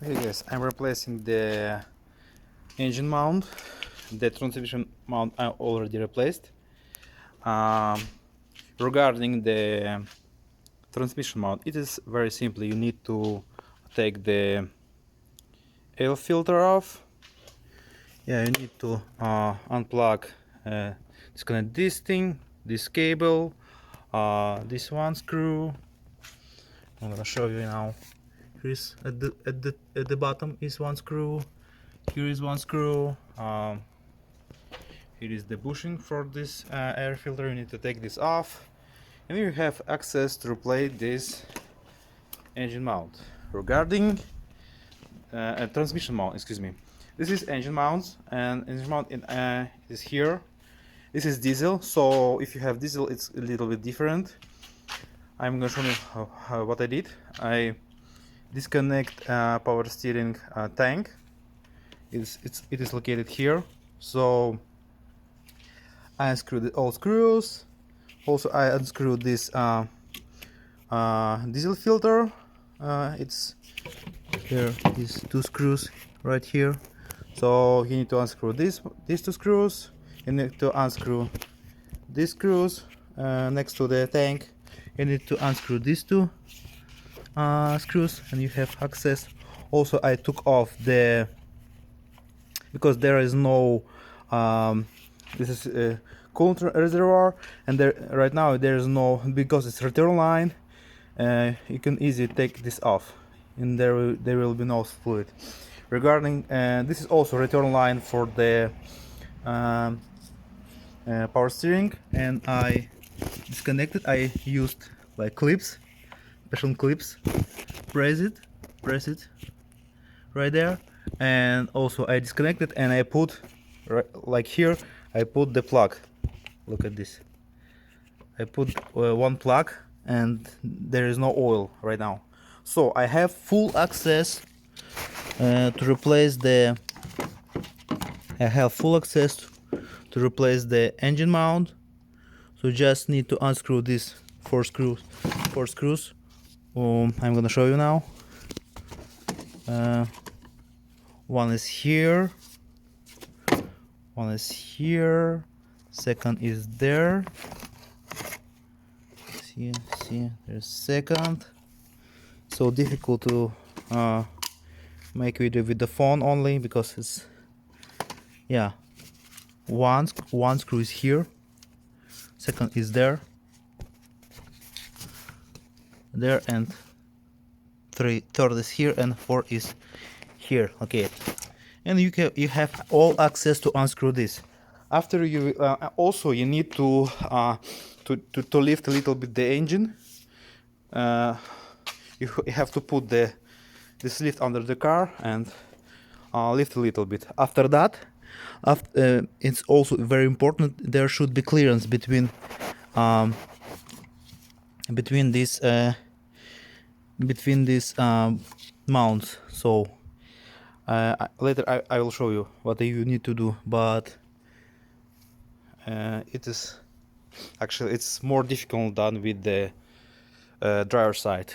Okay guys, I'm replacing the engine mount. The transmission mount I already replaced. Regarding the transmission mount, it is very simple. You need to take the air filter off. Yeah, you need to unplug, disconnect this thing, this cable, this one screw. I'm gonna show you now. Here's at the bottom is one screw. Here is one screw. Here is the bushing for this air filter. You need to take this off, and you have access to replace this engine mount. Regarding transmission mount, excuse me, this is engine mount, and engine mount is here. This is diesel, so if you have diesel, it's a little bit different. I'm gonna show you what I did. I disconnect power steering tank. It is located here, so I unscrewed all screws. Also, I unscrewed this diesel filter. It's here. These two screws right here. So you need to unscrew these two screws. You need to unscrew these screws next to the tank. You need to unscrew these two screws, and you have access. Also, I took off the, because there is no this is a coolant reservoir, and there right now there is no, because it's return line. You can easily take this off, and there will be no fluid. Regarding this is also return line for the power steering, and I disconnected. I used like clips, special clips. Press it right there, and also I disconnected, and I put like here I put the plug. Look at this. I put one plug, and there is no oil right now, so I have full access to replace the engine mount. So just need to unscrew these four screws. I'm gonna show you now. One is here, second is there. See, there's second. So difficult to make video with the phone only, because it's, yeah, one screw is here, second is there, and third is here, and four is here. Okay, and you have all access to unscrew this. After you also you need to lift a little bit the engine. You have to put this lift under the car and lift a little bit. After that, it's also very important, there should be clearance between these mounts. So later I will show you what you need to do, but it is actually, it's more difficult than with the driver's side.